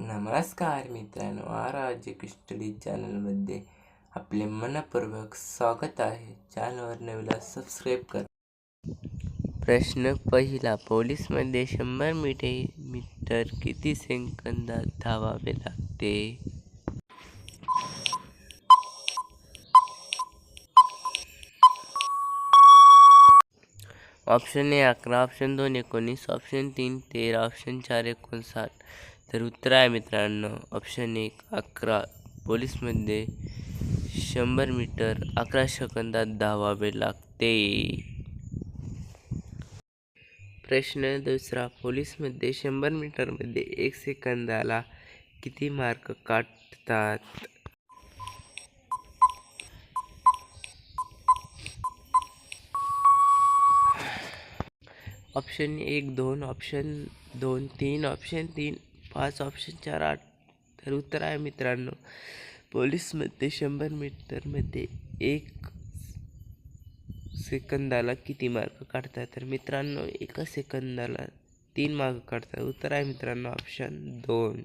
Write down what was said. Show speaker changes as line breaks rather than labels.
नमस्कार मित्रांनो, R study चॅनलमध्ये आपले मनपूर्वक स्वागत आहे. चॅनलवर नवीन सबस्क्राईब करा. प्रश्न पहिला, पोलिसमध्ये 100 मीटर किती सेकंदात धावावे लागते? Option A 11, option 2 19, option 3 13, option 4 59. तर उत्तर आहे मित्रांनो ऑप्शन 1 11. पोलिसमध्ये 100 मीटर 11 सेकंदात धावावे लागते. प्रश्न दुसरा, पोलिसमध्ये 100 मीटरमध्ये 1 सेकंदाला किती मार्क काढतात? Option 1 2, option 2 3, option 3 5, option 4 8. तर उत्तर आहे मित्रांनो पोलिसमध्ये 100 मीटरमध्ये 1 सेकंदाला किती मार्क काढतात? तर मित्रांनो 1 सेकंदाला 3 मार्क काढतात. उत्तर आहे मित्रांनो ऑप्शन 2.